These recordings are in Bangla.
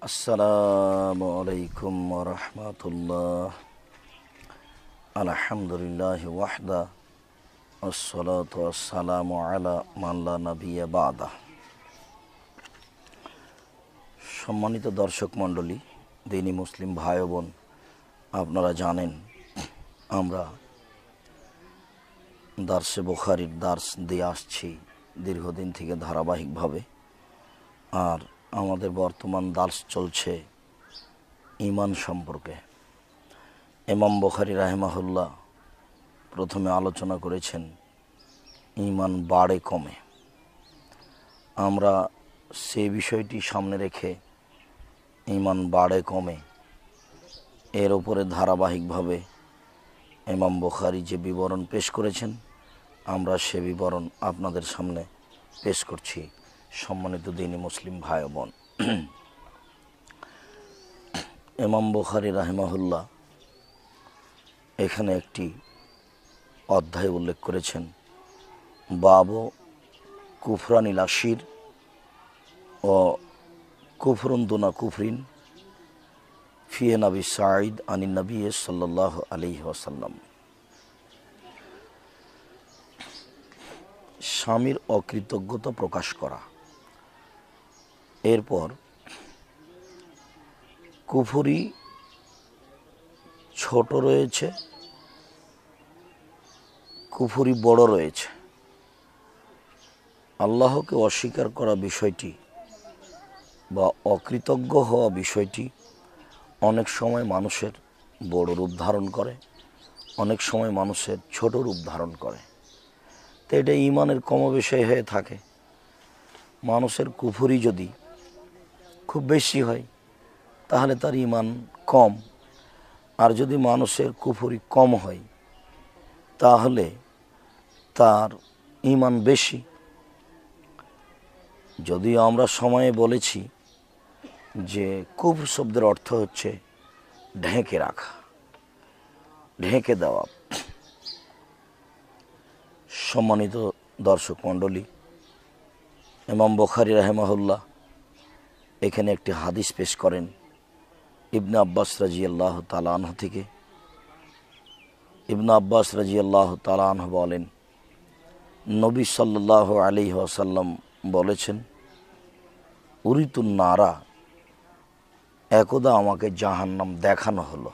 আসসালামু আলাইকুম ওয়া রাহমাতুল্লাহ। আলহামদুলিল্লাহি ওয়াহদা ওয়াসসালাতু ওয়াসসালামু আলা মান লা নাবিয়্যা বা'দা। সম্মানিত দর্শক মণ্ডলী, দিনী মুসলিম ভাই ও বোন, আপনারা জানেন আমরা দার্সে বুখারীর দার্স দিয়ে আসছি দীর্ঘদিন থেকে ধারাবাহিকভাবে। আর আমাদের বর্তমান দার্স চলছে ঈমান সম্পর্কে। ইমাম বুখারী রাহিমাহুল্লাহ প্রথমে আলোচনা করেছেন ঈমান বাড়ে কমে। আমরা সেই বিষয়টি সামনে রেখে ঈমান বাড়ে কমে এর উপরে ধারাবাহিকভাবে ইমাম বুখারী যে বিবরণ পেশ করেছেন আমরা সে বিবরণ আপনাদের সামনে পেশ করছি। সম্মানিত দিনী মুসলিম ভাই ও বোন, ইমাম বুখারী রাহিমাহুল্লাহ এখানে একটি অধ্যায় উল্লেখ করেছেন, বাবু কুফরানিল আশির ও কুফরুন দুনা কুফরিন ফি নবী সাঈদ আনিন নবী সাল্লাল্লাহু আলাইহি ওয়াসাল্লাম। স্বামীর অকৃতজ্ঞতা প্রকাশ করা। এরপর কুফরি ছোট রয়েছে, কুফরি বড় রয়েছে। আল্লাহকে অস্বীকার করা বিষয়টি বা অকৃতজ্ঞ হওয়া বিষয়টি অনেক সময় মানুষের বড় রূপ ধারণ করে, অনেক সময় মানুষের ছোট রূপ ধারণ করে। তো এটা ঈমানের কমবেশি হয়ে থাকে। মানুষের কুফরি যদি খুব বেশি হয় তাহলে তার ঈমান কম, আর যদি মানুষের কুফরি কম হয় তাহলে তার ঈমান বেশি। যদিও আমরা সময়ে বলেছি যে কুফর শব্দের অর্থ হচ্ছে ঢেকে রাখা, ঢেকে দেওয়া। সম্মানিত দর্শক মণ্ডলী, ইমাম বুখারী রাহিমাহুল্লাহ এখানে একটি হাদিস পেশ করেন ইবনে আব্বাস রাদিয়াল্লাহু তাআলা আনহু থেকে। ইবনে আব্বাস রাদিয়াল্লাহু তাআলা আনহু বলেন, নবী সাল্লাল্লাহু আলাইহি ওয়াসাল্লাম বলেছেন, উরিতুন নারা, একদা আমাকে জাহান্নাম দেখানো হলো,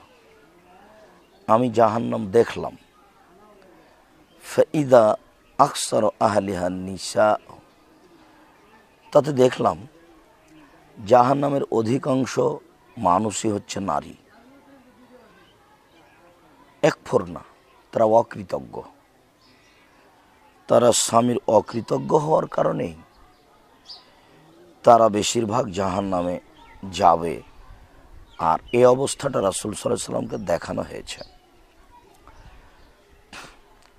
আমি জাহান্নাম দেখলাম। ফাইদা আকসার আহলিহা নিসা, তাতে দেখলাম জাহান্নামের অধিকাংশ মানুষই হচ্ছে নারী। একফুরনা, তারা অকৃতজ্ঞ। তারা স্বামীর অকৃতজ্ঞ হওয়ার কারণেই তারা বেশিরভাগ জাহান্নামে যাবে। আর এই অবস্থাটা রাসূল সাল্লাল্লাহু আলাইহি ওয়াসাল্লামকে দেখানো হয়েছে।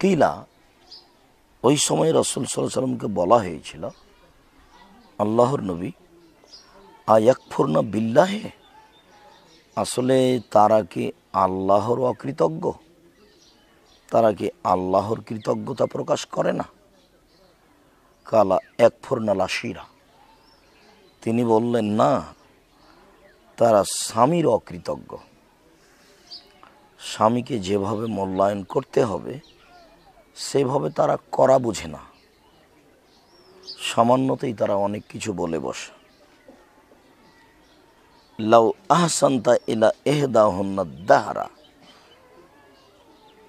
কিলা, ওই সময় রাসূল সাল্লাল্লাহু আলাইহি ওয়াসাল্লামকে বলা হয়েছিল, আল্লাহর নবী, আয়াকফুরনা বিল্লাহে, আসলে তারা কি আল্লাহর অকৃতজ্ঞ? তারা কি আল্লাহর কৃতজ্ঞতা প্রকাশ করে না? কালা একফুরনা লাশিরা, তিনি বললেন না, তারা স্বামীর অকৃতজ্ঞ। স্বামীকে যেভাবে মূল্যায়ন করতে হবে সেভাবে তারা করা বুঝে না, সামান্যতেই তারা অনেক কিছু বলে বসে। লাউ আহসানতা ইলা ইহদাহুন্না দাহরা,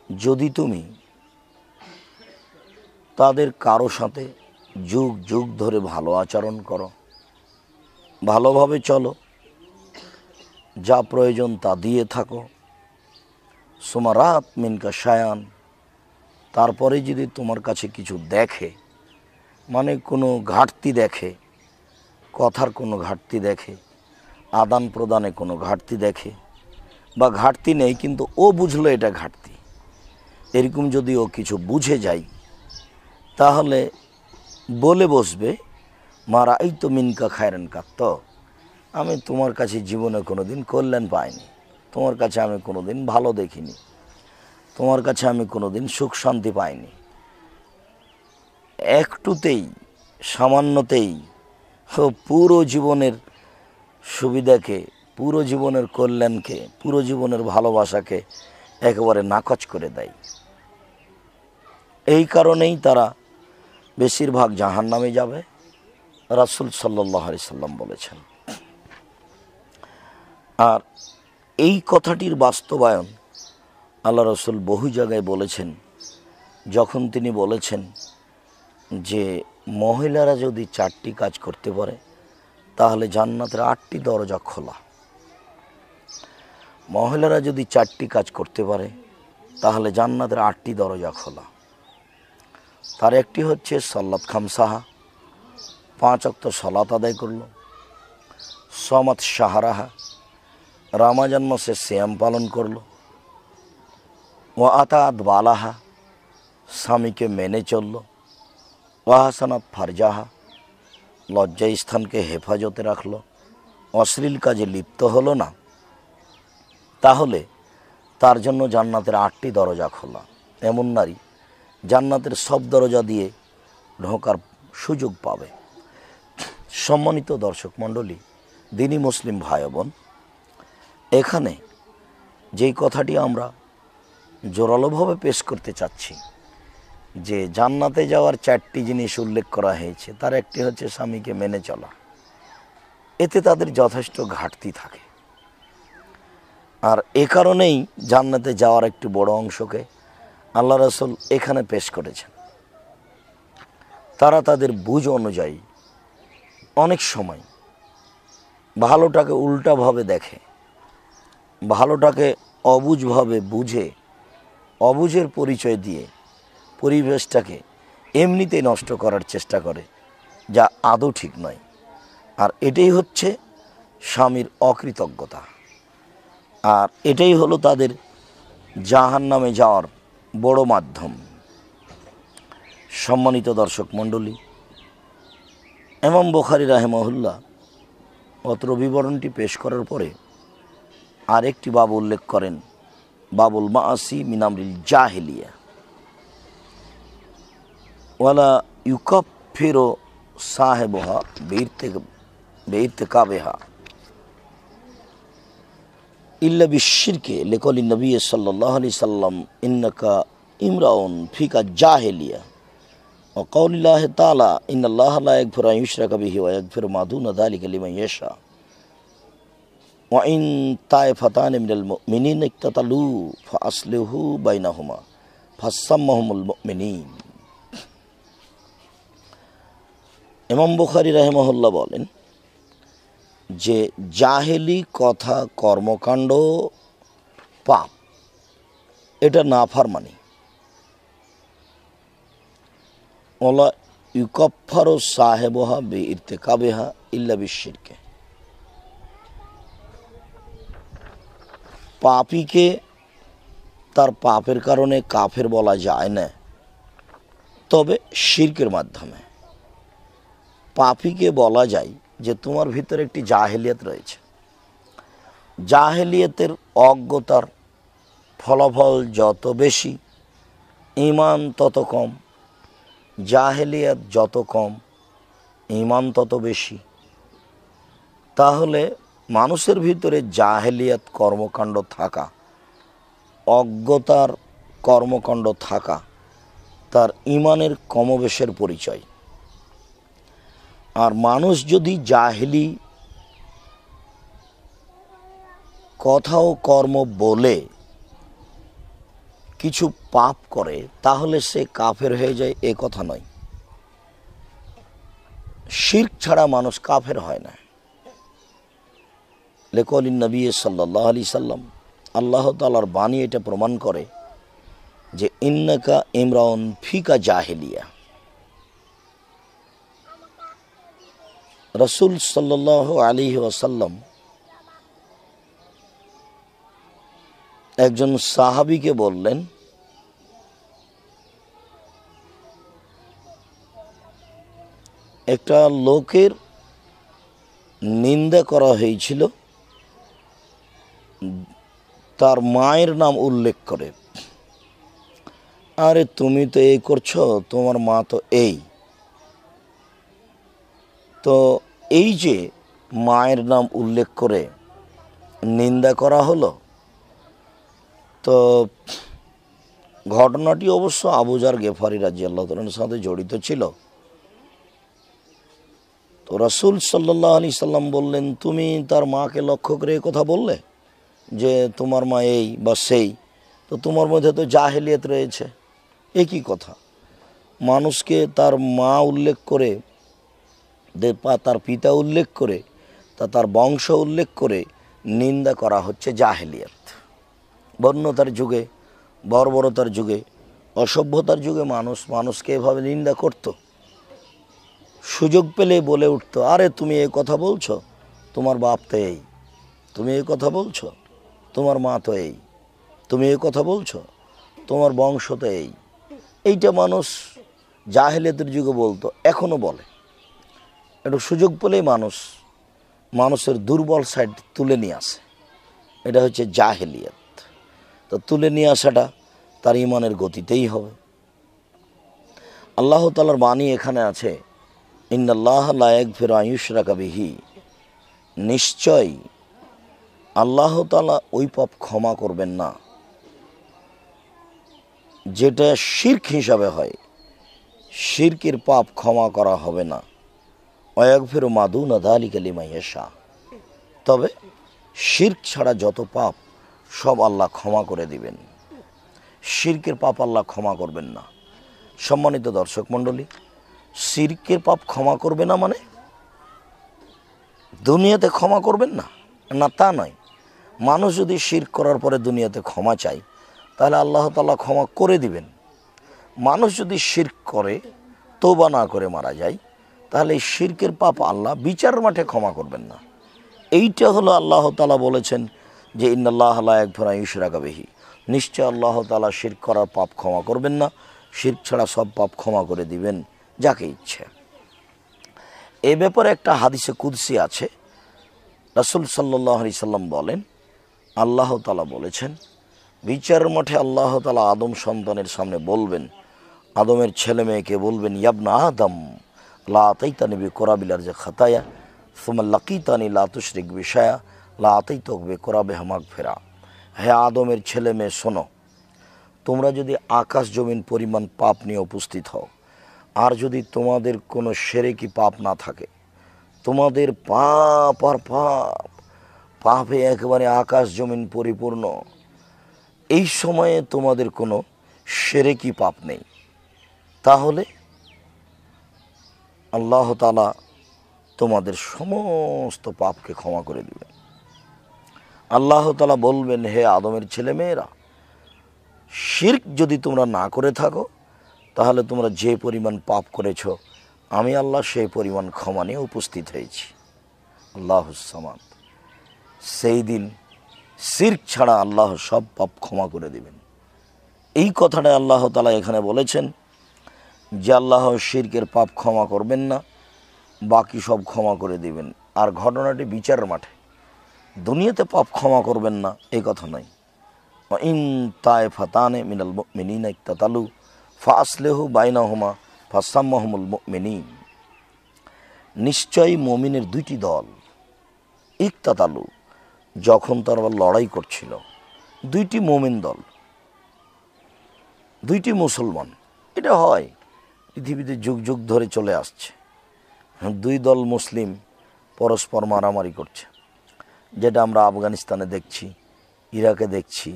যদি তুমি তাদের কারো সাথে যুগ যুগ ধরে ভালো আচরণ করো, ভালোভাবে চলো, যা প্রয়োজন তা দিয়ে থাকো, সুমারাত মিনকা শায়ান, তারপরে যদি তোমার কাছে কিছু দেখে, মানে কোনো ঘাটতি দেখে, কথার কোনো ঘাটতি দেখে, আদান প্রদানে কোনো ঘাটতি দেখে, বা ঘাটতি নেই কিন্তু ও বুঝলো এটা ঘাটতি, এরকম যদি ও কিছু বুঝে যায় তাহলে বলে বসবে, মারা এই তো মিনকা খায়রান কাত্ত, আমি তোমার কাছে জীবনে কোনো দিন কল্যাণ পাইনি, তোমার কাছে আমি কোনো দিন ভালো দেখিনি, তোমার কাছে আমি কোনো দিন সুখ শান্তি পাইনি। একটুতেই, সামান্যতেই পুরো জীবনের সুবিধাকে, পুরো জীবনের কল্যাণকে, পুরো জীবনের ভালোবাসাকে একেবারে নাকচ করে দেয়। এই কারণেই তারা বেশিরভাগ জাহান্নামে যাবে, রাসূল সাল্লাল্লাহু আলাইহি সাল্লাম বলেছেন। আর এই কথাটির বাস্তবায়ন আল্লাহ রাসূল বহু জায়গায় বলেছেন, যখন তিনি বলেছেন যে মহিলারা যদি 4টি কাজ করতে পারে তাহলে জান্নাতের 8টি দরজা খোলা। মহিলারা যদি 4টি কাজ করতে পারে তাহলে জান্নাতের 8টি দরজা খোলা। তার একটি হচ্ছে সালাত খামসাহা, 5 ওয়াক্ত সালাত আদায় করলো। সমাত শাহরাহা, রমজান মাসে সিয়াম পালন করলো। ও আতাত বালাহা, স্বামীকে মেনে চলল। ওয়াহাসানাত ফারজাহা, লজ্জা স্থানকে হেফাজতে রাখলো, অশ্লীল কাজে লিপ্ত হলো না, তাহলে তার জন্য জান্নাতের 8টি দরজা খোলা। এমন নারী জান্নাতের সব দরজা দিয়ে ঢোকার সুযোগ পাবে। সম্মানিত দর্শক মণ্ডলী, দিনী মুসলিম ভাই বোন, এখানে যেই কথাটি আমরা জোরালোভাবে পেশ করতে চাচ্ছি যে জান্নাতে যাওয়ার 4টি জিনিস উল্লেখ করা হয়েছে, তার একটি হচ্ছে স্বামীকে মেনে চলা। এতে তাদের যথেষ্ট ঘাটতি থাকে। আর এ কারণেই জান্নাতে যাওয়ার একটি বড় অংশকে আল্লাহ রাসূল এখানে পেশ করেছেন। তারা তাদের বুঝ অনুযায়ী অনেক সময় ভালোটাকে উল্টাভাবে দেখে, ভালোটাকে অবুঝভাবে বুঝে, অবুঝের পরিচয় দিয়ে পরিবেশটাকে এমনিতেই নষ্ট করার চেষ্টা করে, যা আদৌ ঠিক নয়। আর এটাই হচ্ছে স্বামীর অকৃতজ্ঞতা, আর এটাই হলো তাদের জাহান্নামে যাওয়ার বড় মাধ্যম। সম্মানিত দর্শক মণ্ডলী, ইমাম বুখারী রাহিমাহুল্লাহ অত্র বিবরণটি পেশ করার পরে আরেকটি বাব উল্লেখ করেন, বাবুল মাআসি মিন আমরিল জাহিলিয়া ওয়ালা ইউকাফিরু সাহিবুহা বিইরতিকাবিহা ইল্লা বিশশিরকি লিকাউলিন নবী সাল্লাল্লাহু আলাইহি সাল্লাম ইন্নাকা ইমরাউন ফিকা জাহিলিয়া ওয়া কাউলিল্লাহি তাআলা ইন্নাল্লাহা লা ইয়াগফিরু আন ইউশরাকা বিহি ওয়া ইয়াগফিরু মা দুনা যালিকা লিমান ইয়াশা ওয়া ইন তাইফাতানি মিনাল মুমিনিনা ইকতাতালু ফাআসলিহু বাইনাহুমা ফাসাম্মাহুমুল মুমিনিন। ইমাম বুখারী রাহিমাহুল্লাহ বলেন যে জাহেলি কথা, কর্মকাণ্ড পাপ, এটা নাফরমানি। ওয়ালা ইউকাফফারু সাহিবুহা বিইরতিকাবিহা ইল্লা বিশশিরকি। পাপীকে তার পাপের কারণে কাফের বলা যায় না, তবে শিরকের মাধ্যমে। পাপীকে বলা যায় যে তোমার ভিতরে একটি জাহেলিয়াত রয়েছে। জাহেলিয়াতের অজ্ঞতার ফলাফল যত বেশি, ঈমান তত কম। জাহেলিয়াত যত কম, ঈমান তত বেশি। তাহলে মানুষের ভিতরে জাহেলিয়াত কর্মকাণ্ড থাকা, অজ্ঞতার কর্মকাণ্ড থাকা তার ঈমানের কমবেশের পরিচয়। আর মানুষ যদি জাহেলি কথা ও কর্ম বলে কিছু পাপ করে, তাহলে সে কাফের হয়ে যায়, এ কথা নয়। শিরক ছাড়া মানুষ কাফের হয় না। লিকাউলিন নবী সাল্লাল্লাহু আলাইহি সাল্লাম, আল্লাহ তাআলার বাণী এটা প্রমাণ করে যে ইন্নাকা ইমরাউন ফিকা জাহিলিয়া। রাসূল সাল্লাল্লাহু আলাইহি ওয়াসাল্লাম একজন সাহাবীকে বললেন, একটা লোকের নিন্দা করা হয়েছিল তার মায়ের নাম উল্লেখ করে। আরে তুমি তো এই করছো, তোমার মা তো এই। তো এই যে মায়ের নাম উল্লেখ করে নিন্দা করা হলো। তো ঘটনাটি অবশ্য আবু যার গেফারি রাদিয়াল্লাহু তাআলার সাথে জড়িত ছিল। তো রাসূল সাল্লাল্লাহু আলাইহি সাল্লাম বললেন, তুমি তার মাকে লক্ষ্য করে এই কথা বললে যে তোমার মা এই বা সেই, তো তোমার মধ্যে তো জাহেলিয়াত রয়েছে। একই কথা, মানুষকে তার মা উল্লেখ করে, তার পিতা উল্লেখ করে, তার বংশ উল্লেখ করে নিন্দা করা হচ্ছে জাহেলিয়াত। বন্যতার যুগে, বর্বরতার যুগে, অসভ্যতার যুগে মানুষকে এভাবে নিন্দা করত। সুযোগ পেলে বলে উঠতো, আরে তুমি এই কথা বলছো, তোমার বাপ তো এই, তুমি এই কথা বলছো, তোমার মা তো এই, তুমি এই কথা বলছো, তোমার বংশ তো এই। এইটা মানুষ জাহেলিয়াতের যুগে বলতো, এখনও বলে। একটু সুযোগ পেলেই মানুষের দুর্বল সাইড তুলে নিয়ে আসে, এটা হচ্ছে জাহেলিয়াত। তো তুলে নিয়ে আসাটা তার ইমানের গতিতেই হবে। আল্লাহ তাআলার বাণী এখানে আছে, ইন্নাল্লাহ লা ইয়াগফিরু আন ইউশরাকা বিহি, নিশ্চয় আল্লাহ তাআলা ওই পাপ ক্ষমা করবেন না যেটা শিরক হিসাবে হয়। শিরকের পাপ ক্ষমা করা হবে না। ওয়া ইয়াগফিরু মা দুনা যালিকা লিমান ইয়াশা, তবে শিরক ছাড়া যত পাপ সব আল্লাহ ক্ষমা করে দিবেন। শিরকের পাপ আল্লাহ ক্ষমা করবেন না। সম্মানিত দর্শক মণ্ডলী, শিরকের পাপ ক্ষমা করবে না মানে দুনিয়াতে ক্ষমা করবেন না, না তা নয়। মানুষ যদি শিরক করার পরে দুনিয়াতে ক্ষমা চায়, তাহলে আল্লাহ তাআলা ক্ষমা করে দিবেন। মানুষ যদি শিরক করে, তওবা না করে মারা যায়, তাহলে এই শিরকের পাপ আল্লাহ বিচারের মাঠে ক্ষমা করবেন না। এইটা হলো আল্লাহ তাআলা বলেছেন যে ইন্নাল্লাহ লা ইয়াগফিরু আন ইউশরাকা বিহি, নিশ্চয় আল্লাহ তাআলা শিরক করার পাপ ক্ষমা করবেন না, শিরক ছাড়া সব পাপ ক্ষমা করে দিবেন যাকে ইচ্ছে। এ ব্যাপারে একটা হাদিসে কুদসি আছে। রাসূল সাল্লাল্লাহু আলাইহি সাল্লাম বলেন, আল্লাহ তাআলা বলেছেন, বিচারের মাঠে আল্লাহ তাআলা আদম সন্তানের সামনে বলবেন, আদমের ছেলে মেয়েকে বলবেন, ইয়াবনা আদম লা আতাইতানি বিকুরাবিল আরজি খাতায়া সুম্মা লাকিতানি লা তুশরিক বিশায়া লা আতাইতুক বিকুরাবিহা মাগফিরা। হে আদমের ছেলে মেয়ে শোনো, তোমরা যদি আকাশ জমিন পরিমাণ পাপ নিয়ে উপস্থিত হও, আর যদি তোমাদের কোনো শিরকি পাপ না থাকে, তোমাদের পাপ আর পাপে একেবারে আকাশ জমিন পরিপূর্ণ, এই সময়ে তোমাদের কোনো শিরকি পাপ নেই, তাহলে আল্লাহ তাআলা তোমাদের সমস্ত পাপকে ক্ষমা করে দিবেন। আল্লাহ তাআলা বলবেন, হে আদমের ছেলে মেয়েরা, শিরক যদি তোমরা না করে থাকো, তাহলে তোমরা যে পরিমাণ পাপ করেছ, আমি আল্লাহ সেই পরিমাণ ক্ষমা নিয়ে উপস্থিত হয়েছি। আল্লাহুস সামাদ। সেই দিন শিরক ছাড়া আল্লাহ সব পাপ ক্ষমা করে দিবেন। এই কথাটা আল্লাহ তাআলা এখানে বলেছেন যে আল্লাহ শিরকের পাপ ক্ষমা করবেন না, বাকি সব ক্ষমা করে দিবেন। আর ঘটনাটি বিচারের মাঠে, দুনিয়াতে পাপ ক্ষমা করবেন না এই কথা নয়। ইন তায়ফাতানে মিনাল মুমিনিনা ইকতাতালু ফাসলিহু বাইনাহুমা ফাসাম্মাহুমুল মুমিনিন, নিশ্চয়ই মুমিনের দুইটি দল, ইকতাতালু যখন তারা লড়াই করছিল, দুইটি মুমিন দল, দুইটি মুসলমান, এটা হয় পৃথিবীতে যুগ যুগ ধরে চলে আসছে। দুই দল মুসলিম পরস্পর মারামারি করছে, যেটা আমরা আফগানিস্তানে দেখছি, ইরাকে দেখছি,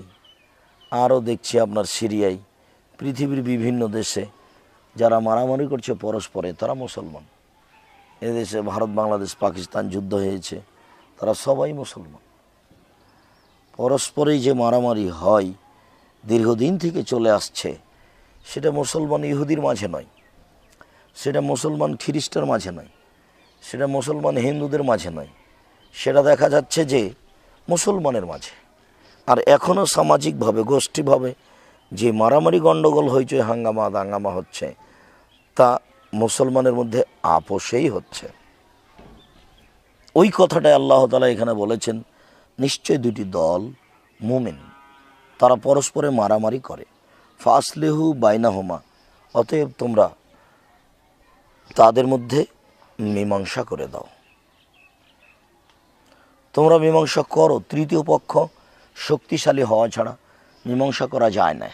আরও দেখছি আপনার সিরিয়ায়, পৃথিবীর বিভিন্ন দেশে যারা মারামারি করছে পরস্পরে, তারা মুসলমান। এদেশে ভারত বাংলাদেশ পাকিস্তান যুদ্ধ হয়েছে, তারা সবাই মুসলমান। পরস্পরেই যে মারামারি হয় দীর্ঘদিন থেকে চলে আসছে, সেটা মুসলমান ইহুদির মাঝে নয়, সেটা মুসলমান খ্রিস্টার মাঝে নয়, সেটা মুসলমান হিন্দুদের মাঝে নয়, সেটা দেখা যাচ্ছে যে মুসলমানের মাঝে। আর এখনও সামাজিকভাবে গোষ্ঠীভাবে যে মারামারি গণ্ডগোল হয়েছে, হাঙ্গামা দাঙ্গামা হচ্ছে, তা মুসলমানের মধ্যে আপোষেই হচ্ছে। ওই কথাটাই আল্লাহ তাআলা এখানে বলেছেন, নিশ্চয় দুটি দল মুমিন, তারা পরস্পরে মারামারি করে, ফাসলিহু বাইনাহুমা, অতএব তোমরা তাদের মধ্যে মীমাংসা করে দাও। তোমরা মীমাংসা করো, তৃতীয় পক্ষ শক্তিশালী হওয়া ছাড়া মীমাংসা করা যায় না।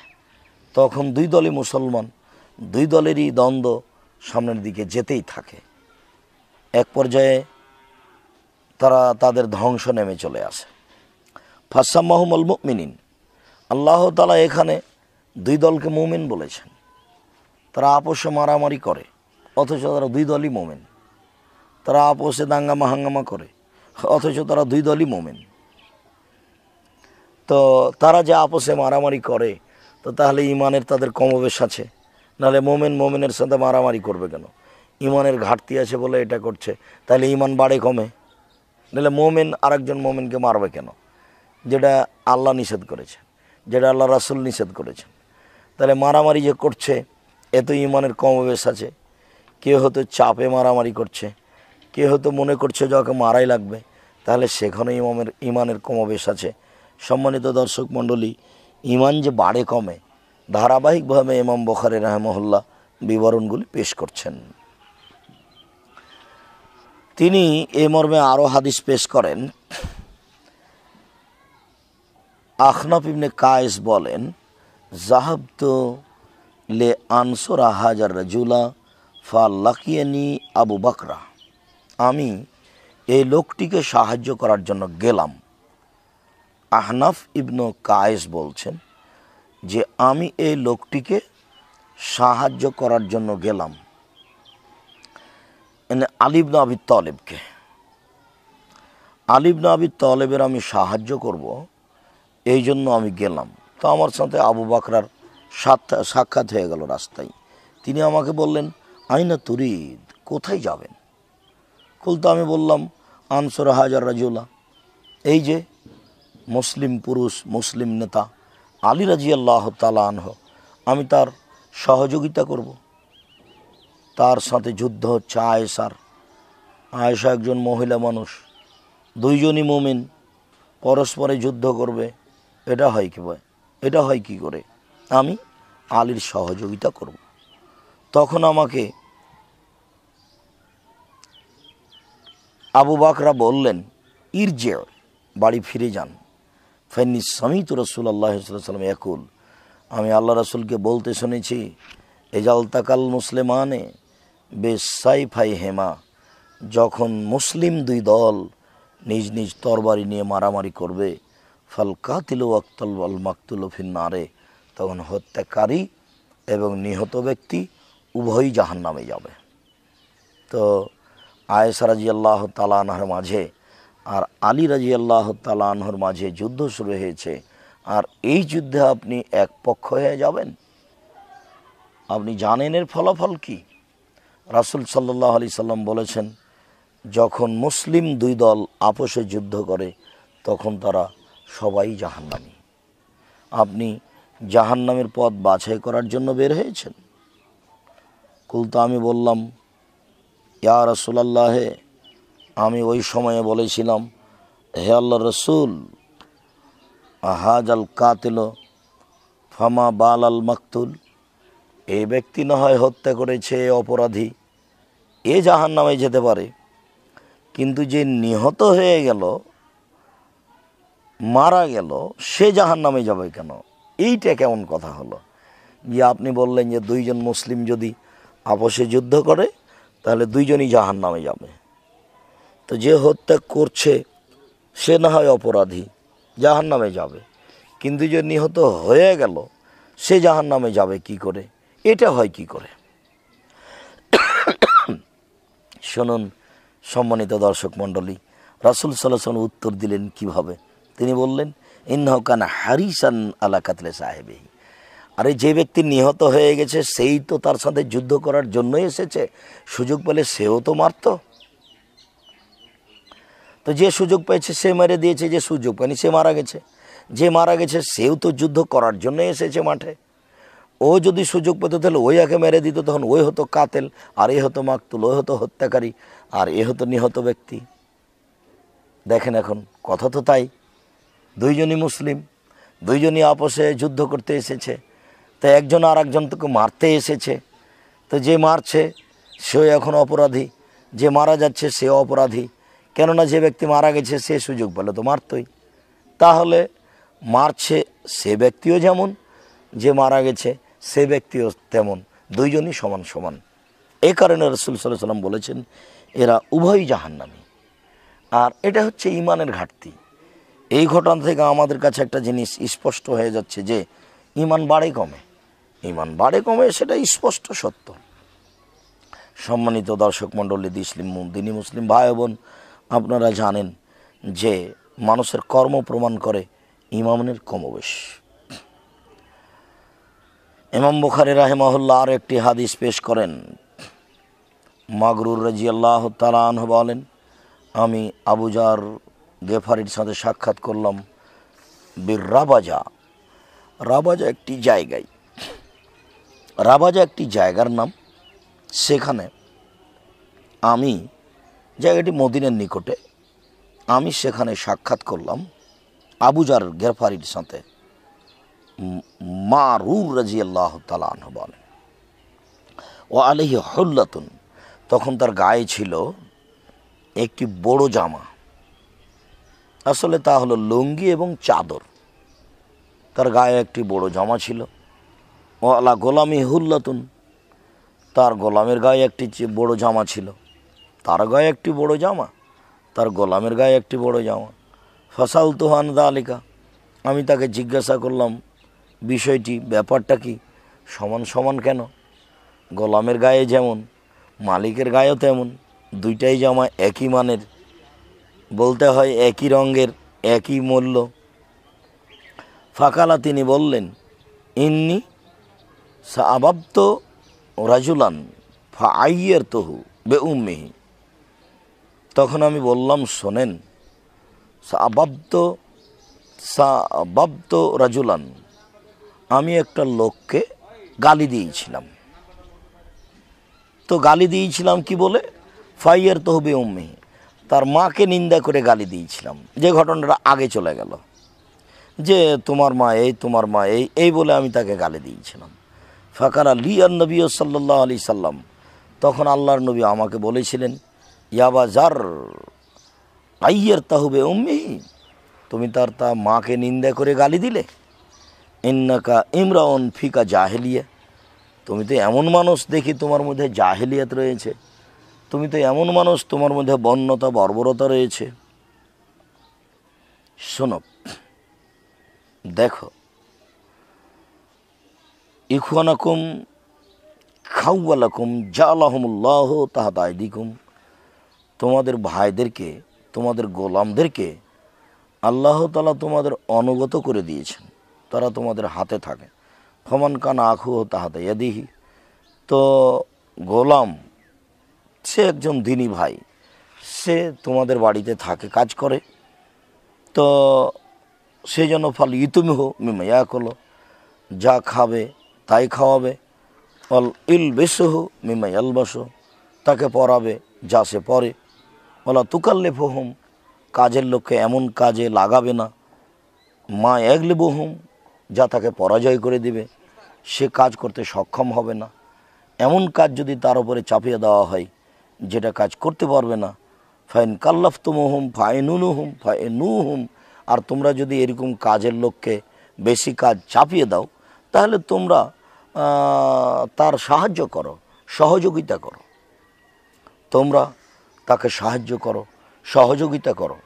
তখন দুই দলই মুসলমান, দুই দলেরই দ্বন্দ্ব সামনের দিকে যেতেই থাকে। এক পর্যায়ে তারা তাদের ধ্বংস নেমে চলে আসে। ফাসাম্মাহুমুল মুমিনিন, আল্লাহ তাআলা এখানে দুই দলকে মুমিন বলেছেন। তারা আপোষে মারামারি করে, অথচ তারা দুই দলই মুমিন। তারা আপোষে দাঙ্গামা হাঙ্গামা করে, অথচ তারা দুই দলই মুমিন। তো তারা যে আপোষে মারামারি করে, তো তাহলে ইমানের তাদের কমবেশ আছে, নাহলে মোমেনের সাথে মারামারি করবে কেন? ইমানের ঘাটতি আছে বলে এটা করছে, তাহলে ইমান বাড়ে কমে? নাহলে মোমেন আরেকজন মোমেনকে মারবে কেন? যেটা আল্লাহ নিষেধ করেছেন, যেটা আল্লাহ রাসূল নিষেধ করেছেন। তাহলে মারামারি যে করছে, এত ইমানের কমবেশ আছে। কেউ হয়তো চাপে মারামারি করছে, কেউ হয়তো মনে করছে যে ওকে মারাই লাগবে, তাহলে সেখানে ইমানের কমবেশ আছে। সম্মানিত দর্শক মণ্ডলী, ইমান যে বাড়ে কমে, ধারাবাহিকভাবে ইমাম বুখারী রাহিমাহুল্লাহ বিবরণগুলি পেশ করছেন। তিনি এই মর্মে আরও হাদিস পেশ করেন। আখনাফ ইবনে কায়েস বলেন, যাহাবতু লে আনসুরা হাজার রাজুলা ফালাকিয়ানি আবু বকরা, আমি এই লোকটিকে সাহায্য করার জন্য গেলাম। আহনাফ ইবনে কায়েস বলছেন যে আমি এই লোকটিকে সাহায্য করার জন্য গেলাম, আলী ইবনে আবি তালেবকে। আলী ইবনে আবি তালেবের আমি সাহায্য করব, এই জন্য আমি গেলাম। তো আমার সাথে আবু বকরার সাক্ষাৎ হয়ে গেল রাস্তায়। তিনি আমাকে বললেন, আইনা তুরিদ, কোথায় যাবেন? তো আমি বললাম, আনসুর হাজার রাজুলা, এই যে মুসলিম পুরুষ, মুসলিম নেতা আলী রাদিয়াল্লাহু তাআলা আনহু, আমি তার সহযোগিতা করব। তার সাথে যুদ্ধ হচ্ছে আয়েশার। আয়েশা একজন মহিলা মানুষ, দুইজনই মুমিন, পরস্পরে যুদ্ধ করবে, এটা হয় কি ভাই? এটা হয় কি করে? আমি আলীর সহযোগিতা করব। তখন আমাকে আবু বকরা বললেন, ইরজে, বাড়ি ফিরে যান। ফাইন্নী সামিতু রাসূলুল্লাহ সাল্লাল্লাহু আলাইহি ওয়াসাল্লাম ইয়াকুল, আমি আল্লাহ রাসূলকে বলতে শুনেছি, এজাল তাকাল মুসলিমানে বেসাইফাই হেমা, যখন মুসলিম দুই দল নিজ নিজ তরবারি নিয়ে মারামারি করবে, ফাল কাতিলু ওয়াক্তাল ওয়াল মাকতুলু ফিন্নারে, তখন হত্যাকারী এবং নিহত ব্যক্তি উভয়ই জাহান্নামে যাবে। তো আয়েশা রাদিয়াল্লাহু তাআলা আনহার মাঝে আর আলী রাদিয়াল্লাহু তাআলা আনহুর মাঝে যুদ্ধ শুরু হয়েছে, আর এই যুদ্ধে আপনি এক পক্ষ হয়ে যাবেন? আপনি জানেন এর ফলাফল কি? রাসূল সাল্লাল্লাহু আলাইহি সাল্লাম বলেছেন, যখন মুসলিম দুই দল আপোষে যুদ্ধ করে, তখন তারা সবাই জাহান্নামী। আপনি জাহান্নামের পথ বাছাই করার জন্য বের হয়েছেন? তো আমি বললাম, ইয়া রাসূলুল্লাহ, আমি ওই সময়ে বলেছিলাম, হে আল্লাহর রাসূল, আহাজাল কাতিল ফামা বাল আল মাকতুল, এই ব্যক্তি না হয় হত্যা করেছে, অপরাধী, এ জাহান্নামে যেতে পারে, কিন্তু যে নিহত হয়ে গেল, মারা গেল, সে জাহান্নামে যাবে কেন? এইটা কেমন কথা হলো? যে আপনি বললেন যে দুইজন মুসলিম যদি আপোষে যুদ্ধ করে, তাহলে দুইজনই জাহান্নামে যাবে। তো যে হত্যা করছে সে না হয় অপরাধী, জাহান্নামে যাবে, কিন্তু যে নিহত হয়ে গেল সে জাহান্নামে যাবে কি করে? এটা হয় কি করে? শুনুন সম্মানিত দর্শক মণ্ডলী, রাসূল সাল্লাল্লাহু আলাইহি ওয়াসাল্লাম উত্তর দিলেন কিভাবে? তিনি বললেন, ইন্নাহু কানা হারিসান আলা কাতলে সাহেবিহি, আরে যে ব্যক্তি নিহত হয়ে গেছে সেই তো তার সাথে যুদ্ধ করার জন্যই এসেছে, সুযোগ পেলে সেও তো মারত। তো যে সুযোগ পেয়েছে সে মেরে দিয়েছে, যে সুযোগ পায়নি সে মারা গেছে। যে মারা গেছে সেও তো যুদ্ধ করার জন্যই এসেছে মাঠে। ও যদি সুযোগ পেত তাহলে ওই একে মেরে দিত, তখন ওই হতো কাতেল, আর এ হতো মাকতুল, ওই হতো হত্যাকারী, আর এ হতো নিহত ব্যক্তি। দেখেন এখন কথা তো তাই, দুইজনই মুসলিম, দুইজনই আপোষে যুদ্ধ করতে এসেছে, তো একজন আর একজনকে মারতে এসেছে। তো যে মারছে সেও এখন অপরাধী, যে মারা যাচ্ছে সেও অপরাধী, কেননা যে ব্যক্তি মারা গেছে সে সুযোগ পেলে তো মারতই, তাহলে মারছে সে ব্যক্তিও যেমন, যে মারা গেছে সে ব্যক্তিও তেমন, দুইজনই সমান সমান। এই কারণে রাসূল সাল্লাল্লাহু আলাইহি ওয়াসাল্লাম বলেছেন এরা উভয়ই জাহান্নামী। আর এটা হচ্ছে ঈমানের ঘাটতি। এই ঘটনা থেকে আমাদের কাছে একটা জিনিস স্পষ্ট হয়ে যাচ্ছে যে ঈমান বাড়ে কমে, ঈমান বাড়ে কমে, সেটা স্পষ্ট সত্য। সম্মানিত দর্শক মণ্ডলী, দিনী মুসলিম ভাই বোন, আপনারা জানেন যে মানুষের কর্ম প্রমাণ করে ঈমানের কমবেশ। ইমাম বুখারী রাহিমাহুল্লাহ আর একটি হাদিস পেশ করেন। মাগরুর রাদিয়াল্লাহু তাআলা আনহু বলেন, আমি আবু যার গেফারির সাথে সাক্ষাৎ করলাম বীর রাবাজা। রাবাজা একটি জায়গায়, রাবাজা একটি জায়গার নাম। সেখানে আমি, জায়গাটি মদিনার নিকটে, আমি সেখানে সাক্ষাৎ করলাম আবু যার গেফারির সাথে। মারুর রাদিয়াল্লাহু তাআলা আনহু বলেন, ও আলাইহি হুল্লাতুন, তখন তার গায়ে ছিল একটি বড় জামা, আসলে তা হলো লুঙ্গি এবং চাদর। তার গায়ে একটি বড় জামা ছিল। ও আলা গোলামি হুল্লাতুন, তার গোলামের গায়ে একটি বড় জামা ছিল। তার গায়ে একটি বড় জামা, তার গোলামের গায়ে একটি বড় জামা। ফাসালতুহু আন যালিকা, আমি তাকে জিজ্ঞাসা করলাম বিষয়টি, ব্যাপারটা কি, সমান সমান কেন? গোলামের গায়ে যেমন মালিকের গায়েও তেমন, দুইটাই জামা একই মানের, বলতে হয় একই রঙের, একই মূল্য। ফাকালা, তিনি বললেন, ইন্নি সাআবাবত রাজুলান ফাআইয়ারতুহু বিউম্মিহি। তখন আমি বললাম, শোনেন, সাআবাবত রাজুলান, আমি একটা লোককে গালি দিয়েছিলাম। তো গালি দিয়েছিলাম কি বলে? ফাআইয়ারতুহু বিউম্মিহি, তার মাকে নিন্দা করে গালি দিয়েছিলাম। যে ঘটনাটা আগে চলে গেল, যে তোমার মা এই, তোমার মা এই, এই বলে আমি তাকে গালি দিয়েছিলাম। ফাকারা লি আন নবী সাল্লাল্লাহু আলাইহি সাল্লাম, তখন আল্লাহর নবী আমাকে বলেছিলেন, ইয়াবা যার আইয়ারতাহু বিউম্মিহি, তুমি তার মাকে নিন্দা করে গালি দিলে। ইন্নাকা ইমরাউন ফিকা জাহেলিয়া, তুমি তো এমন মানুষ, দেখি তোমার মধ্যে জাহেলিয়াত রয়েছে, তুমি তো এমন মানুষ, তোমার মধ্যে বন্যতা বর্বরতা রয়েছে। শোনো, দেখো, ইখওয়ানাকুম খাওয়ালাকুম জালাহুমুল্লাহু তাহতা আইদিকুম, তোমাদের ভাইদেরকে, তোমাদের গোলামদেরকে আল্লাহ তাআলা তোমাদের অনুগত করে দিয়েছেন, তারা তোমাদের হাতে থাকে। ফমান কানা আখুহু তাহতা ইয়াদিহি, তো গোলাম সে একজন দিনী ভাই, সে তোমাদের বাড়িতে থাকে, কাজ করে, তো সেই জন্য ফল ইতুমিহু মিমা ইয়াকুলু, যা খাবে তাই খাওয়াবে। অল ইল বেসহু মিমা ইয়ালবাসু, তাকে পরাবে যা সে পরে। ওলা তুকাল্লিফুহুম, কাজের লোককে এমন কাজে লাগাবে না, মা ইয়াগলিবুহুম, যা তাকে পরাজয় করে দিবে, সে কাজ করতে সক্ষম হবে না। এমন কাজ যদি তার উপরে চাপিয়ে দেওয়া হয় যেটা কাজ করতে পারবে না, ফাইন কাল্লাফতুমুহুম ফাইনুহুম, আর তোমরা যদি এরকম কাজের লোককে বেশি কাজ চাপিয়ে দাও, তাহলে তোমরা তার সাহায্য করো, সহযোগিতা করো, তোমরা তাকে সাহায্য করো, সহযোগিতা করো।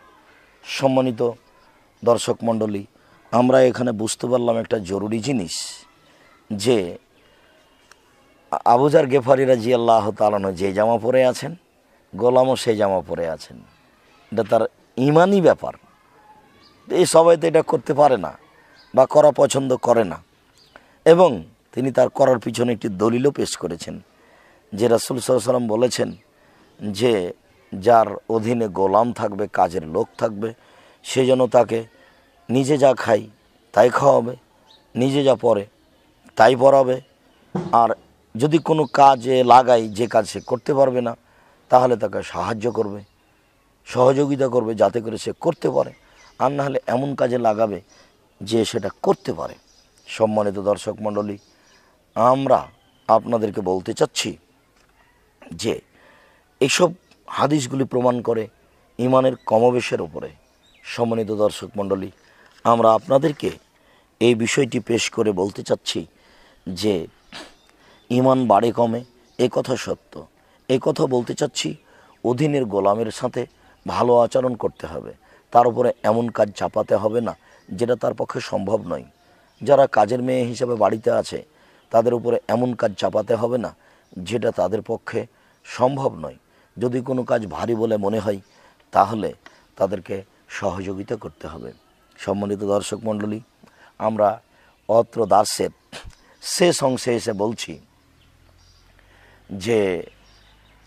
সম্মানিত দর্শক মণ্ডলী, আমরা এখানে বুঝতে পারলাম একটা জরুরি জিনিস, যে আবু যার গেফারী রাদিয়াল্লাহু তাআলা আনহু যে জামা পরে আছেন, গোলামও সেই জামা পরে আছেন। এটা তার ঈমানি ব্যাপার। এই সবাই তো এটা করতে পারে না বা করা পছন্দ করে না, এবং তিনি তার করার পিছনে একটি দলিলও পেশ করেছেন, যে রাসূল সাল্লাল্লাহু আলাইহি ওয়াসাল্লাম বলেছেন যে যার অধীনে গোলাম থাকবে, কাজের লোক থাকবে, সে যেন তাকে নিজে যা খাই তাই খাওয়াবে, নিজে যা পরে তাই পরাবে, আর যদি কোনো কাজে লাগাই যে কাজ সে করতে পারবে না, তাহলে তাকে সাহায্য করবে, সহযোগিতা করবে, যাতে করে সে করতে পারে, আর না হলে এমন কাজে লাগাবে যে সেটা করতে পারে। সম্মানিত দর্শক মণ্ডলী, আমরা আপনাদেরকে বলতে চাচ্ছি যে এইসব হাদিসগুলি প্রমাণ করে ইমানের কমবেশের উপরে। সম্মানিত দর্শক মণ্ডলী, আমরা আপনাদেরকে এই বিষয়টি পেশ করে বলতে চাচ্ছি যে ইমান বাড়ে কমে, এ কথা সত্য। এ কথা বলতে চাচ্ছি, অধীনের গোলামের সাথে ভালো আচরণ করতে হবে, তার উপরে এমন কাজ চাপাতে হবে না যেটা তার পক্ষে সম্ভব নয়। যারা কাজের মেয়ে হিসেবে বাড়িতে আছে, তাদের উপরে এমন কাজ চাপাতে হবে না যেটা তাদের পক্ষে সম্ভব নয়। যদি কোনো কাজ ভারী বলে মনে হয়, তাহলে তাদেরকে সহযোগিতা করতে হবে। সম্মানিত দর্শক মণ্ডলী, আমরা অত্র দাসের শেষ অংশে এসে বলছি যে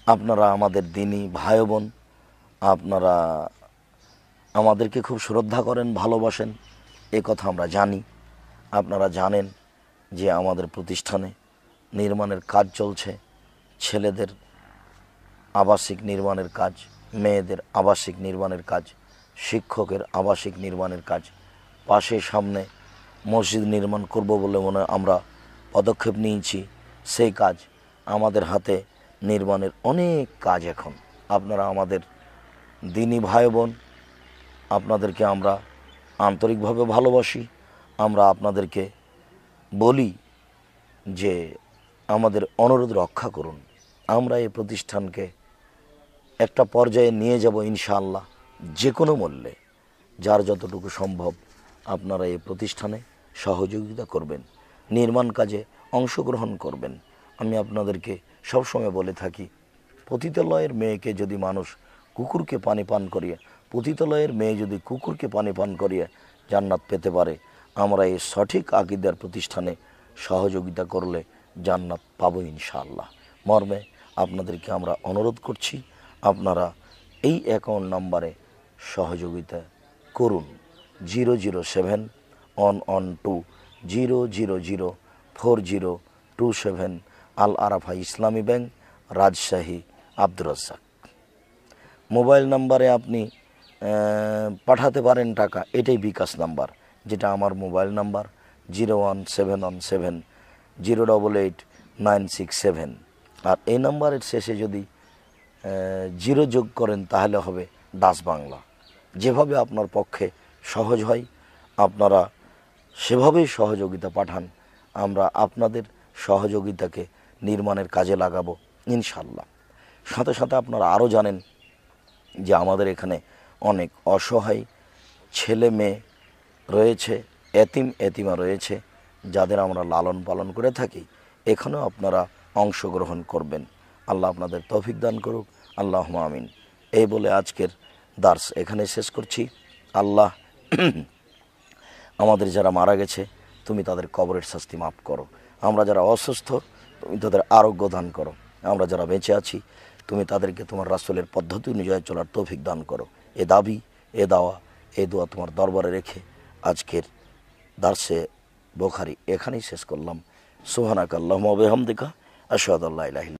আপনারা আমাদের দিনী ভাই বোন, আপনারা আমাদেরকে খুব শ্রদ্ধা করেন, ভালোবাসেন, এ কথা আমরা জানি। আপনারা জানেন যে আমাদের প্রতিষ্ঠানে নির্মাণের কাজ চলছে। ছেলেদের আবাসিক নির্মাণের কাজ, মেয়েদের আবাসিক নির্মাণের কাজ, শিক্ষকের আবাসিক নির্মাণের কাজ, পাশে সামনে মসজিদ নির্মাণ করব বলে আমরা পদক্ষেপ নিয়েছি। সেই কাজ আমাদের হাতে, নির্মাণের অনেক কাজ এখন। আপনারা আমাদের দিনী ভাই বোন, আপনাদেরকে আমরা আন্তরিকভাবে ভালোবাসি। আমরা আপনাদেরকে বলি যে আমাদের অনুরোধ রক্ষা করুন। আমরা এই প্রতিষ্ঠানকে একটা পর্যায়ে নিয়ে যাব ইনশাআল্লাহ, যে কোনো মূল্যে। যার যতটুকু সম্ভব আপনারা এই প্রতিষ্ঠানে সহযোগিতা করবেন, নির্মাণ কাজে অংশগ্রহণ করবেন। আমি আপনাদেরকে সবসময় বলে থাকি, পতিতালয়ের মেয়েকে যদি মানুষ কুকুরকে পানি পান করিয়ে, পতিতালয়ের মেয়ে যদি কুকুরকে পানি পান করিয়ে জান্নাত পেতে পারে, আমরা এই সঠিক আকীদার প্রতিষ্ঠানে সহযোগিতা করলে জান্নাত পাবো ইনশাআল্লাহ। মর্মে আপনাদেরকে আমরা অনুরোধ করছি, আপনারা এই অ্যাকাউন্ট নাম্বারে সহযোগিতা করুন। 0071120004027 আল আরাফা ইসলামী ব্যাংক, রাজশাহী, আব্দুর রাজ্জাক। মোবাইল নাম্বারে আপনি পাঠাতে পারেন টাকা, এটাই বিকাশ নাম্বার, যেটা আমার মোবাইল নাম্বার 01717088967। আর এই নাম্বারের শেষে যদি 0 যোগ করেন তাহলে হবে দাস বাংলা। যেভাবে আপনার পক্ষে সহজ হয় আপনারা সেভাবেই সহযোগিতা পাঠান। আমরা আপনাদের সহযোগিতাকে নির্মাণের কাজে লাগাবো ইনশাল্লাহ। সাথে সাথে আপনারা আরও জানেন যে আমাদের এখানে অনেক অসহায় ছেলে মেয়ে রয়েছে, এতিমা রয়েছে, যাদের আমরা লালন পালন করে থাকি। এখানেও আপনারা অংশগ্রহণ করবেন। আল্লাহ আপনাদের তৌফিক দান করুক, আল্লাহুম্মা আমিন। এই বলে আজকের দার্স এখানে শেষ করছি। আল্লাহ আমাদের যারা মারা গেছে, তুমি তাদের কবরের শাস্তি মাফ করো। আমরা যারা অসুস্থ, তুমি তাদের আরোগ্য দান করো। আমরা যারা বেঁচে আছি, তুমি তাদেরকে তোমার রাসূলের পদ্ধতি অনুযায়ী চলার তৌফিক দান করো। এ দাবি, এ দাওয়া, এ দোয়া তোমার দরবারে রেখে আজকের দার্সে বুখারী এখানেই শেষ করলাম। সুবহানাকাল্লাহুম্মা ওয়া বিহামদিকা, আশহাদু আল্লা ইলাহা ইল্লা